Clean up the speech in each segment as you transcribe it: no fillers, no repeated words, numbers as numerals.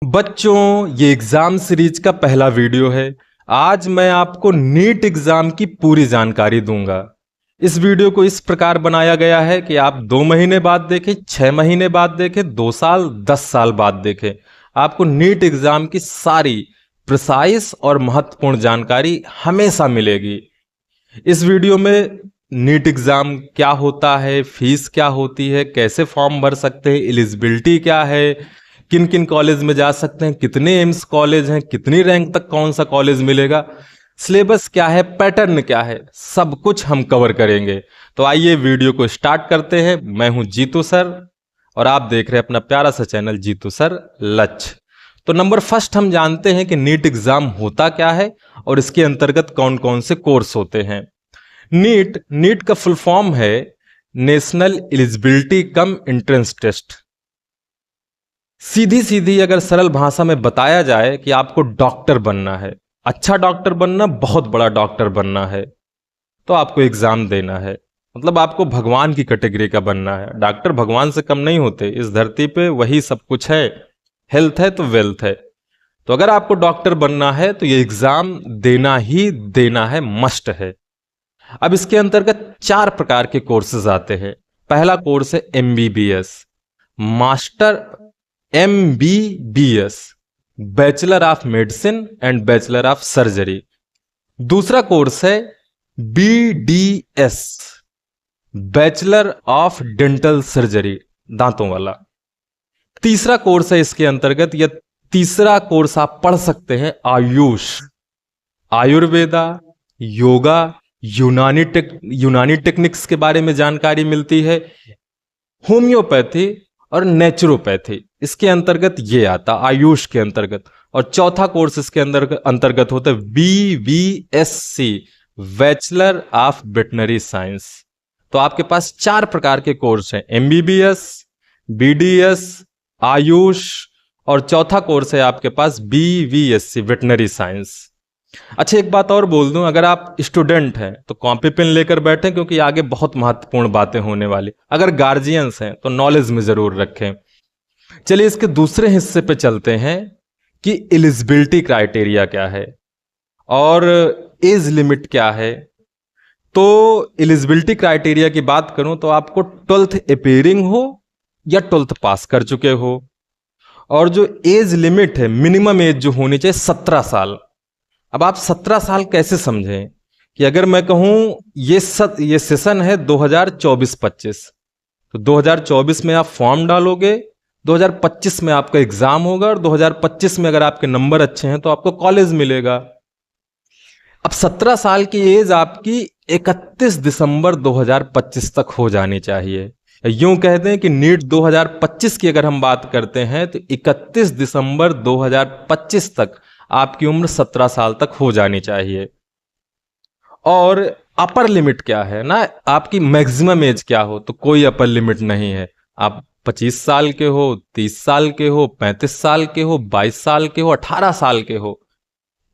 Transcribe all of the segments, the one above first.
बच्चों, ये exam series का पहला वीडियो है। आज मैं आपको नीट एग्जाम की पूरी जानकारी दूंगा। इस वीडियो को इस प्रकार बनाया गया है कि आप 2 महीने बाद देखें, 6 महीने बाद देखें, 2 साल, 10 साल बाद देखें। आपको नीट एग्जाम की सारी प्रिसाइज और महत्वपूर्ण जानकारी हमेशा मिलेगी। इस वीडियो में नीट एग्जाम क्या होता है, फीस क्या होती है, कैसे फॉर्म भर सकते हैं, एलिजिबिलिटी क्या है, किन किन कॉलेज में जा सकते हैं, कितने एम्स कॉलेज हैं, कितनी रैंक तक कौन सा कॉलेज मिलेगा, सिलेबस क्या है, पैटर्न क्या है, सब कुछ हम कवर करेंगे। तो आइए वीडियो को स्टार्ट करते हैं। मैं हूं जीतू सर और आप देख रहे हैं अपना प्यारा सा चैनल जीतू सर लच। तो नंबर फर्स्ट हम जानते हैं कि नीट एग्जाम होता क्या है और इसके अंतर्गत कौन कौन से कोर्स होते हैं। नीट का फुल फॉर्म है national eligibility cum entrance test. सीधी सीधी अगर सरल भाषा में बताया जाए कि आपको डॉक्टर बनना है, अच्छा डॉक्टर बनना, बहुत बड़ा डॉक्टर बनना है, तो आपको एग्जाम देना है। मतलब आपको भगवान की कैटेगरी का बनना है। डॉक्टर भगवान से कम नहीं होते, इस धरती पे वही सब कुछ है। हेल्थ है तो वेल्थ है। तो अगर आपको डॉक्टर बनना है तो ये एग्जाम देना ही देना है, मस्ट है। अब इसके अंतर्गत 4 प्रकार के कोर्सेज आते हैं। पहला कोर्स है MBBS, master MBBS, bachelor of medicine and bachelor of surgery. दूसरा कोर्स है BDS, bachelor of dental surgery, दांतों वाला। तीसरा कोर्स है इसके अंतर्गत, या तीसरा कोर्स आप पढ़ सकते हैं आयुष, आयुर्वेदा, योगा, यूनानी टेक्निक्स के बारे में जानकारी मिलती है, होम्योपैथी और नेचुरोपैथी इसके अंतर्गत ये आता, आयुष के अंतर्गत। और चौथा कोर्स इसके अंतर्गत होता है BVSC, bachelor of veterinary science. तो आपके पास 4 प्रकार के कोर्स हैं, MBBS, BDS, आयुष और चौथा कोर्स है आपके पास BVSC, वेटनरी साइंस। अच्छा, एक बात और बोल दूं, अगर आप स्टूडेंट हैं तो कॉपी पेन लेकर बैठें क्योंकि आगे बहुत महत्वपूर्ण बातें होने वाली। अगर गार्जियंस हैं तो नॉलेज में जरूर रखें। चलिए इसके दूसरे हिस्से पे चलते हैं कि एलिजिबिलिटी क्राइटेरिया क्या है और एज लिमिट क्या है। तो एलिजिबिलिटी क्राइटेरिया की बात करूं तो आपको 12th अपीयरिंग हो या 12th पास कर चुके हो, और जो एज लिमिट है, मिनिमम एज जो होनी चाहिए 17 साल। अब आप 17 साल कैसे समझें कि अगर मैं कहूं ये सेशन है 2024-25, तो 2024 में आप फॉर्म डालोगे, 2025 में आपका एग्जाम होगा और 2025 में अगर आपके नंबर अच्छे हैं तो आपको कॉलेज मिलेगा। अब 17 साल की एज आपकी 31 दिसंबर 2025 तक हो जानी चाहिए। यूं कहते हैं कि नीट 2025 की अगर हम बात करते हैं तो 31 दिसंबर 2025 तक आपकी उम्र 17 साल तक हो जानी चाहिए। और अपर लिमिट क्या है ना, आपकी मैक्सिमम एज क्या हो, तो कोई अपर लिमिट नहीं है। आप 25 साल के हो, 30 साल के हो, 35 साल के हो, 22 साल के हो, 18 साल के हो,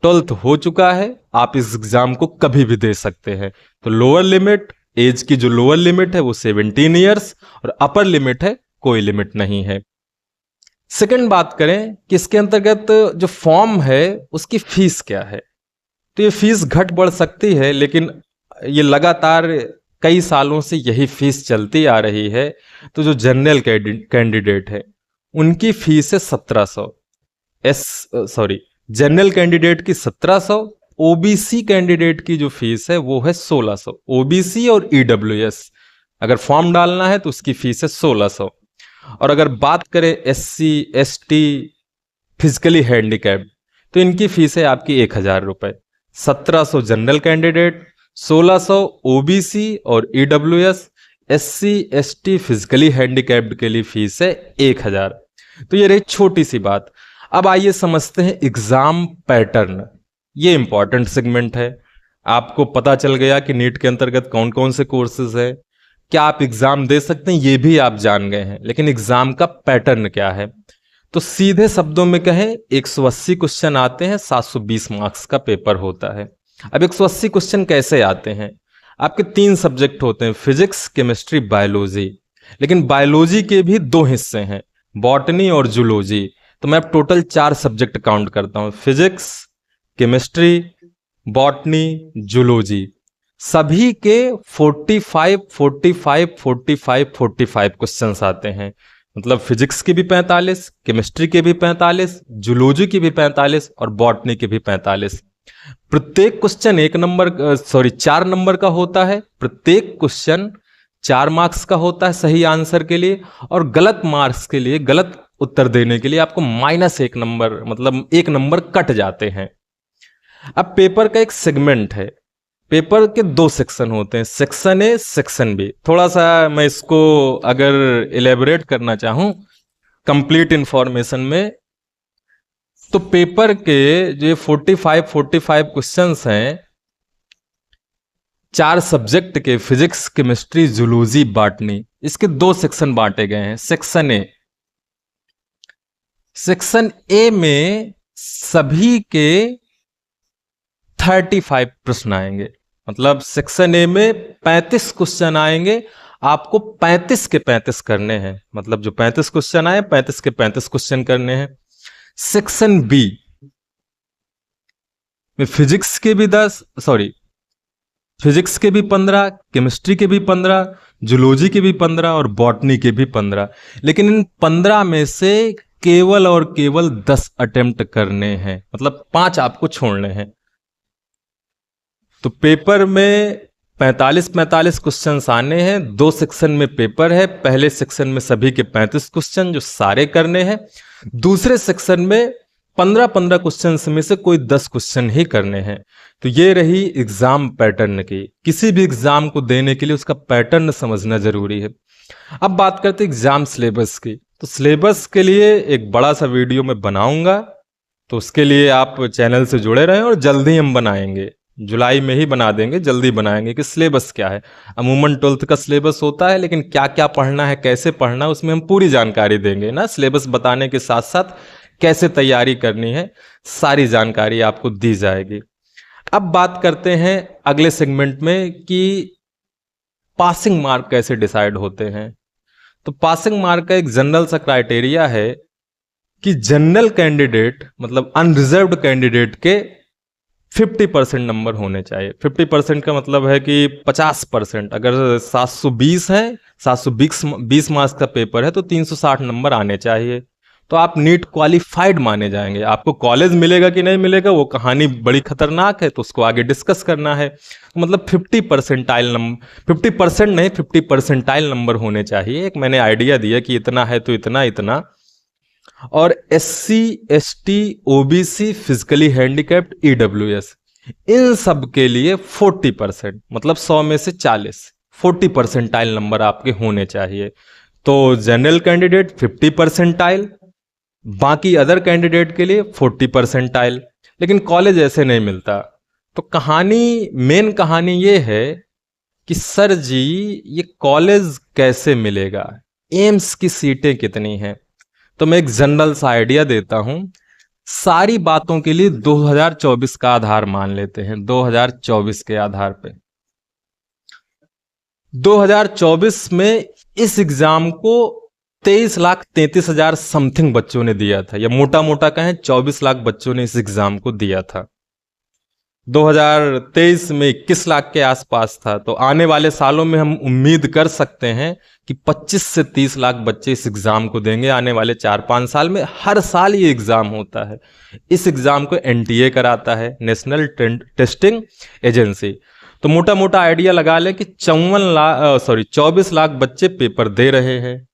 12th हो चुका है, आप इस एग्जाम को कभी भी दे सकते हैं। तो लोअर लिमिट, एज की जो लोअर लिमिट है वो 17 ईयर्स और अपर लिमिट है कोई लिमिट नहीं है। सेकंड बात करें कि इसके अंतर्गत जो फॉर्म है उसकी फीस क्या है। तो ये फीस घट बढ़ सकती है, लेकिन ये लगातार कई सालों से यही फीस चलती आ रही है। तो जो जनरल कैंडिडेट है उनकी फीस है 1700, जनरल कैंडिडेट की 1700, ओबीसी कैंडिडेट की जो फीस है वो है 1600। ओबीसी और EWS अगर फॉर्म डालना है तो उसकी फीस है 1600। और अगर बात करें SC ST फिजिकली हैंडीकैप्ड तो इनकी फीस है आपकी 1000 रुपए। 1700 जनरल कैंडिडेट, 1600 OBC और EWS, SC ST physically handicapped के लिए फीस है 1000। तो ये रही छोटी सी बात। अब आइए समझते हैं एग्जाम पैटर्न। ये इंपॉर्टेंट सेगमेंट है। आपको पता चल गया कि नीट के अंतर्गत कौन कौन से कोर्सेज है, क्या आप एग्जाम दे सकते हैं ये भी आप जान गए हैं, लेकिन एग्जाम का पैटर्न क्या है। तो सीधे शब्दों में कहें 180 क्वेश्चन आते हैं, 720 मार्क्स का पेपर होता है। अब 180 क्वेश्चन कैसे आते हैं, आपके 3 सब्जेक्ट होते हैं, फिजिक्स, केमिस्ट्री, बायोलॉजी। लेकिन बायोलॉजी के भी 2 हिस्से हैं, बॉटनी और जूलॉजी। तो मैं अब टोटल 4 सब्जेक्ट काउंट करता हूं, फिजिक्स, केमिस्ट्री, बॉटनी, जूलॉजी। सभी के 45 45 45 45 क्वेश्चंस आते हैं। मतलब फिजिक्स के भी 45, केमिस्ट्री के भी 45, जूलॉजी के भी 45 और बॉटनी के भी 45। प्रत्येक क्वेश्चन 4 नंबर का होता है। प्रत्येक क्वेश्चन 4 मार्क्स का होता है सही आंसर के लिए, और गलत मार्क्स के लिए, गलत उत्तर देने के लिए आपको -1 नंबर, मतलब 1 नंबर कट जाते हैं। अब पेपर का एक सेगमेंट है। पेपर के 2 सेक्शन होते हैं, सेक्शन ए, सेक्शन बी। थोड़ा सा मैं इसको अगर इलेबोरेट करना चाहूं कंप्लीट इंफॉर्मेशन में, तो पेपर के जो 45 क्वेश्चंस हैं 4 सब्जेक्ट के, फिजिक्स, केमिस्ट्री, जूलॉजी, बॉटनी, इसके 2 सेक्शन बांटे गए हैं। सेक्शन ए में सभी के 35 प्रश्न आएंगे। मतलब सेक्शन ए में 35 क्वेश्चन आएंगे, आपको 35 के 35 करने हैं। मतलब जो 35 क्वेश्चन आए 35 के 35 क्वेश्चन करने हैं। सेक्शन बी में फिजिक्स के भी 15, केमिस्ट्री के भी 15, जूलॉजी के भी 15 और बॉटनी के भी 15। लेकिन इन 15 में से केवल और केवल 10 अटेम्प्ट करने हैं, मतलब 5 आपको छोड़ने हैं। तो पेपर में 45 क्वेश्चंस आने हैं। 2 सेक्शन में पेपर है। पहले सेक्शन में सभी के 35 क्वेश्चन जो सारे करने हैं। दूसरे सेक्शन में 15 क्वेश्चंस में से कोई 10 क्वेश्चन ही करने हैं। तो ये रही एग्जाम पैटर्न की। किसी भी एग्जाम को देने के लिए उसका पैटर्न समझना जरूरी है। अब बात करते हैं एग्जाम सिलेबस की। तो सिलेबस के लिए एक बड़ा सा वीडियो मैं बनाऊंगा, तो उसके लिए आप चैनल से जुड़े रहें, और जल्दी हम बनाएंगे, जुलाई में ही बना देंगे, जल्दी बनाएंगे कि सिलेबस क्या है। अमूमन 12th का सिलेबस होता है, लेकिन क्या क्या पढ़ना है, कैसे पढ़ना है, उसमें हम पूरी जानकारी देंगे ना। सिलेबस बताने के साथ साथ कैसे तैयारी करनी है, सारी जानकारी आपको दी जाएगी। अब बात करते हैं अगले सेगमेंट में कि पासिंग मार्क कैसे डिसाइड होते हैं। तो पासिंग मार्क का एक जनरल सा क्राइटेरिया है कि जनरल कैंडिडेट, मतलब अनरिजर्व्ड कैंडिडेट के 50% नंबर होने चाहिए। 50% का मतलब है कि 50%। अगर 720 है, 720 मार्क्स का पेपर है, तो 360 नंबर आने चाहिए। तो आप नीट क्वालिफाइड माने जाएंगे। आपको कॉलेज मिलेगा कि नहीं मिलेगा वो कहानी बड़ी खतरनाक है, तो उसको आगे डिस्कस करना है। मतलब 50% नहीं, 50% नंबर होने चाहिए। एक मैंने आइडिया दिया कि इतना है तो इतना इतना। और SC ST OBC, physically handicapped, EWS, इन सब के लिए 40%, मतलब 100 में से 40 नंबर आपके होने चाहिए। तो जनरल कैंडिडेट 50%, बाकी अदर कैंडिडेट के लिए 40%। लेकिन कॉलेज ऐसे नहीं मिलता। तो मेन कहानी ये है कि सर जी ये कॉलेज कैसे मिलेगा, एम्स की सीटें कितनी हैं। तो मैं एक जनरल सा आइडिया देता हूं। सारी बातों के लिए 2024 का आधार मान लेते हैं। 2024 के आधार पे 2024 में इस एग्जाम को 23,33,000 समथिंग बच्चों ने दिया था, या मोटा मोटा कहें 24 लाख बच्चों ने इस एग्जाम को दिया था। 2023 में 21 लाख के आसपास था। तो आने वाले सालों में हम उम्मीद कर सकते हैं कि 25 से 30 लाख बच्चे इस एग्जाम को देंगे आने वाले 4-5 साल में। हर साल ये एग्जाम होता है। इस एग्जाम को NTA कराता है, नेशनल टेस्टिंग एजेंसी। तो मोटा मोटा आइडिया लगा लें कि 24 लाख बच्चे पेपर दे रहे हैं।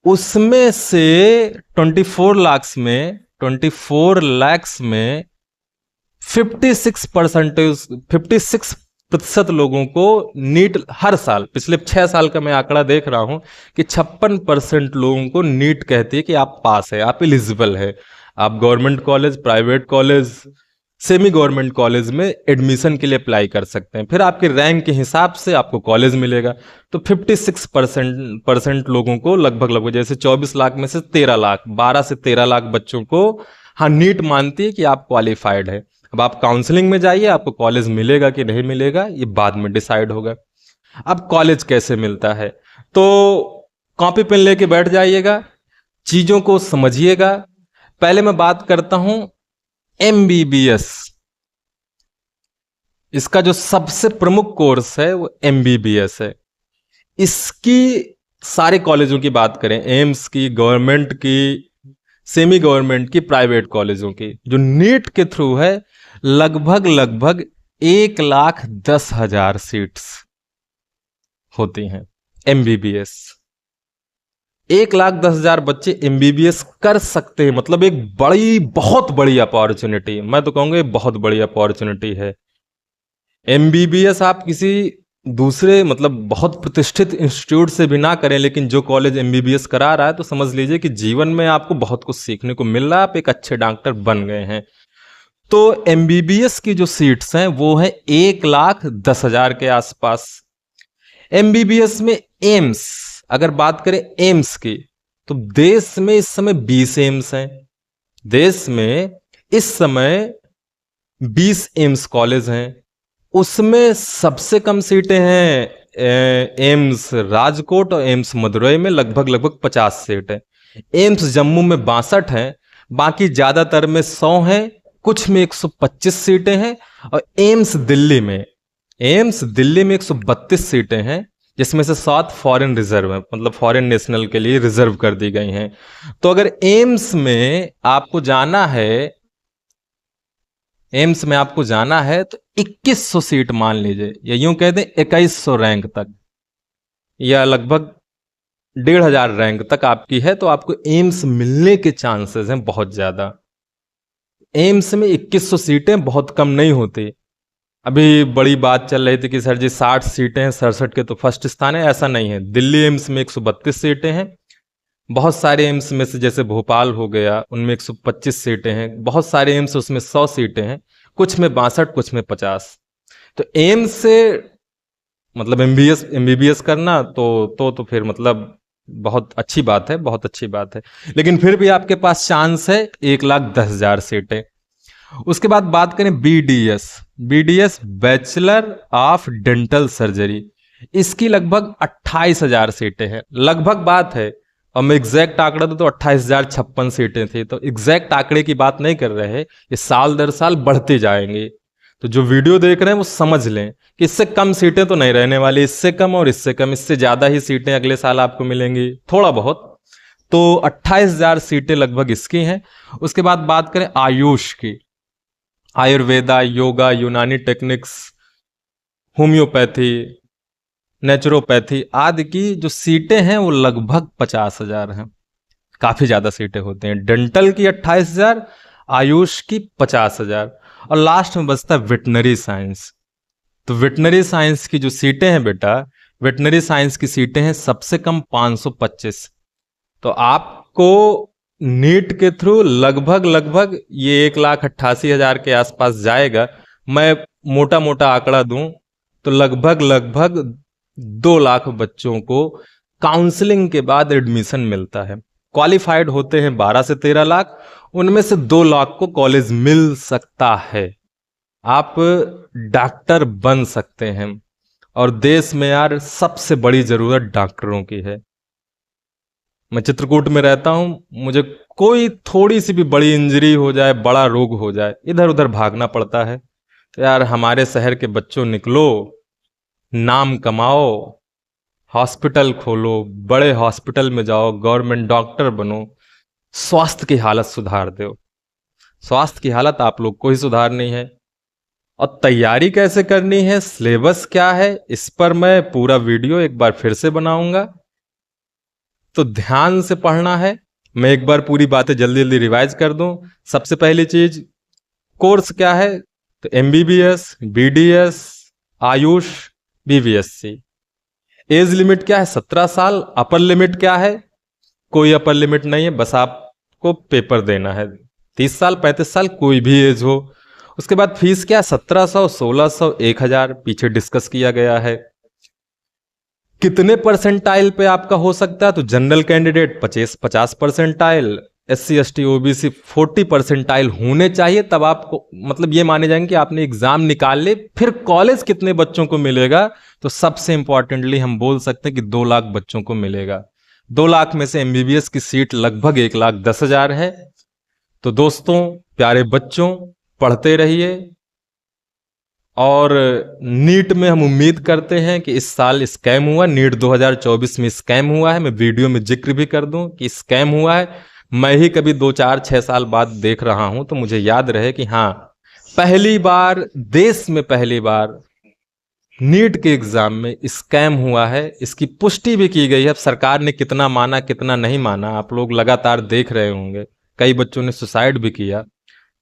उसमें से 24 लाख में 56% लोगों को नीट, हर साल पिछले 6 साल का मैं आंकड़ा देख रहा हूं कि 56% लोगों को नीट कहती है कि आप पास है, आप एलिजिबल है। आप government college, private college, semi government college में एडमिशन के लिए अप्लाई कर सकते हैं। फिर आपके रैंक के हिसाब से आपको कॉलेज मिलेगा। तो 56% लोगों को लगभग जैसे 24 लाख में से 13 लाख, 12 से 13 लाख बच्चों को हाँ नीट मानती है कि आप क्वालिफाइड है। अब आप काउंसलिंग में जाइए, आपको कॉलेज मिलेगा कि नहीं मिलेगा ये बाद में डिसाइड होगा। अब कॉलेज कैसे मिलता है, तो कॉपी पेन लेके बैठ जाइएगा, चीजों को समझिएगा। पहले मैं बात करता हूं एमबीबीएस। इसका जो सबसे प्रमुख कोर्स है वो एमबीबीएस है। इसकी सारे कॉलेजों की बात करें, एम्स की, गवर्नमेंट की, सेमी गवर्नमेंट की, प्राइवेट कॉलेजों की, जो नीट के थ्रू है, लगभग लगभग 1,10,000 सीट्स होती हैं एमबीबीएस। 1,10,000 बच्चे एमबीबीएस कर सकते हैं, मतलब एक बड़ी, बहुत बड़ी अपॉर्चुनिटी, मैं तो कहूंगा बहुत बड़ी अपॉर्चुनिटी है। एमबीबीएस आप किसी दूसरे मतलब बहुत प्रतिष्ठित इंस्टीट्यूट से भी ना करें, लेकिन जो कॉलेज एमबीबीएस करा रहा है तो समझ लीजिए कि जीवन में आपको बहुत कुछ सीखने को मिल रहा है, आप एक अच्छे डॉक्टर बन गए हैं। तो एमबीबीएस की जो सीट्स हैं वो है 1,10,000 के आसपास। एमबीबीएस में एम्स, अगर बात करें एम्स की, तो देश में इस समय 20 एम्स हैं। देश में इस समय 20 एम्स कॉलेज हैं। उसमें सबसे कम सीटें हैं एम्स राजकोट और एम्स मदुरई में, लगभग लगभग 50 सीट है। एम्स जम्मू में 62 हैं, बाकी ज्यादातर में 100 हैं, कुछ में 125 सीटें हैं। और एम्स दिल्ली में 132 सीटें हैं, जिसमें से 7 फॉरेन रिजर्व है, मतलब फॉरेन नेशनल के लिए रिजर्व कर दी गई हैं। तो अगर एम्स में आपको जाना है, एम्स में आपको जाना है तो 2100 सीट मान लीजिए, या यूं कह दें 2100 रैंक तक, या लगभग 1,500 रैंक तक आपकी है, तो आपको एम्स मिलने के चांसेस हैं बहुत ज्यादा। एम्स में 2100 सीटें बहुत कम नहीं होती। अभी बड़ी बात चल रही थी कि सर जी 60 सीटें हैं, 67 के तो फर्स्ट स्थान है, ऐसा नहीं है। दिल्ली एम्स में 132 सीटें हैं। बहुत सारे एम्स में से जैसे भोपाल हो गया, उनमें 125 सीटें हैं। बहुत सारे एम्स उसमें 100 सीटें हैं, कुछ में 62, कुछ में 50। तो एम्स से मतलब एमबीबीएस करना तो फिर मतलब बहुत अच्छी बात है, बहुत अच्छी बात है। लेकिन फिर भी आपके पास चांस है 1,10,000 सीटें। उसके बाद बात करें BDS. BDS bachelor of dental surgery, इसकी लगभग 28,000 सीटें हैं। लगभग बात है, और मैं एग्जैक्ट आंकड़ा दूं तो 28,056 सीटें थी। तो एग्जैक्ट आंकड़े की बात नहीं कर रहे हैं, ये साल दर साल बढ़ते जाएंगे। तो जो वीडियो देख रहे हैं वो समझ लें कि इससे कम सीटें तो नहीं रहने वाली, इससे कम और इससे कम, इससे ज्यादा ही सीटें अगले साल आपको मिलेंगी, थोड़ा बहुत। तो 28,000 सीटें लगभग इसकी हैं। उसके बाद बात करें आयुष की, आयुर्वेदा, योगा, यूनानी टेक्निक्स, होम्योपैथी, नेचुरोपैथी आदि की जो सीटें हैं वो लगभग 50,000 हैं। काफी ज्यादा सीटें होती हैं। डेंटल की 28,000, आयुष की 50,000, और लास्ट में बचता है वेटनरी साइंस। तो वेटनरी साइंस की जो सीटें हैं बेटा, वेटनरी साइंस की सीटें हैं सबसे कम 525। तो आपको नीट के थ्रू लगभग लगभग ये 1,88,000 के आसपास जाएगा। मैं मोटा मोटा आंकड़ा दूं तो लगभग लगभग 2 लाख बच्चों को काउंसलिंग के बाद एडमिशन मिलता है। क्वालिफाइड होते हैं 12 से 13 लाख, उनमें से 2 लाख को कॉलेज मिल सकता है। आप डॉक्टर बन सकते हैं, और देश में यार सबसे बड़ी जरूरत डॉक्टरों की है। मैं चित्रकूट में रहता हूं, मुझे कोई थोड़ी सी भी बड़ी इंजरी हो जाए, बड़ा रोग हो जाए, इधर उधर भागना पड़ता है। तो यार हमारे शहर के बच्चों, निकलो, नाम कमाओ, हॉस्पिटल खोलो, बड़े हॉस्पिटल में जाओ, गवर्नमेंट डॉक्टर बनो, स्वास्थ्य की हालत सुधार दो। स्वास्थ्य की हालत आप लोग को ही सुधारनी है। और तैयारी कैसे करनी है, सिलेबस क्या है, इस पर मैं पूरा वीडियो एक बार फिर से बनाऊंगा, तो ध्यान से पढ़ना है। मैं एक बार पूरी बातें जल्दी जल्दी रिवाइज कर दूं। सबसे पहली चीज, कोर्स क्या है, तो MBBS, BDS, Ayush, BVSc. Age limit क्या है, 17 साल। अपर लिमिट क्या है, कोई अपर लिमिट नहीं है, बस आपको पेपर देना है। 30 साल, 35 साल, कोई भी एज हो। उसके बाद फीस क्या है, 1700, 1600, 1000 पीछे डिस्कस किया गया है। कितने परसेंटाइल पे आपका हो सकता है, तो general candidate 50 percentile, SC ST OBC 40 percentile होने चाहिए, तब आपको मतलब ये माने जाएंगे कि आपने एग्जाम निकाल ले। फिर कॉलेज कितने बच्चों को मिलेगा, तो सबसे इंपॉर्टेंटली हम बोल सकते हैं कि 2 लाख बच्चों को मिलेगा। 2 लाख में से एमबीबीएस की सीट लगभग 1,10,000 है। तो दोस्तों, प्यारे बच्चों, पढ़ते रहिए। और नीट में हम उम्मीद करते हैं कि इस साल स्कैम हुआ, नीट 2024 में स्कैम हुआ है। मैं वीडियो में जिक्र भी कर दूं कि स्कैम हुआ है। मैं ही कभी 2-4-6 साल बाद देख रहा हूं तो मुझे याद रहे कि हाँ, पहली बार देश में पहली बार नीट के एग्जाम में स्कैम हुआ है। इसकी पुष्टि भी की गई है। अब सरकार ने कितना माना कितना नहीं माना आप लोग लगातार देख रहे होंगे। कई बच्चों ने सुसाइड भी किया।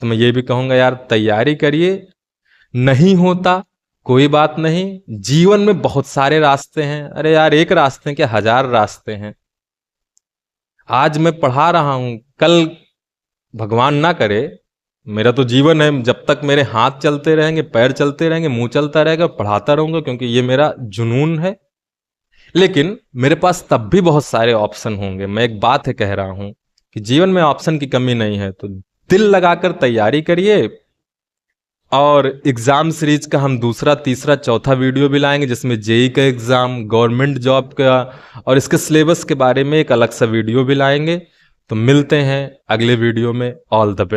तो मैं ये भी कहूंगा यार, तैयारी करिए। नहीं होता कोई बात नहीं, जीवन में बहुत सारे रास्ते हैं। अरे यार, एक रास्ते के 1000 रास्ते हैं। आज मैं पढ़ा रहा हूं, कल भगवान ना करे, मेरा तो जीवन है, जब तक मेरे हाथ चलते रहेंगे, पैर चलते रहेंगे, मुंह चलता रहेगा, पढ़ाता रहूंगा, क्योंकि ये मेरा जुनून है। लेकिन मेरे पास तब भी बहुत सारे ऑप्शन होंगे। मैं एक बात है कह रहा हूं कि जीवन में ऑप्शन की कमी नहीं है। तो दिल लगाकर तैयारी करिए। और एग्जाम सीरीज का हम दूसरा, तीसरा, चौथा वीडियो भी लाएंगे, जिसमें जेई का एग्जाम, गवर्नमेंट जॉब का और इसके सिलेबस के बारे में एक अलग सा वीडियो भी लाएंगे। तो मिलते हैं अगले वीडियो में। All the best.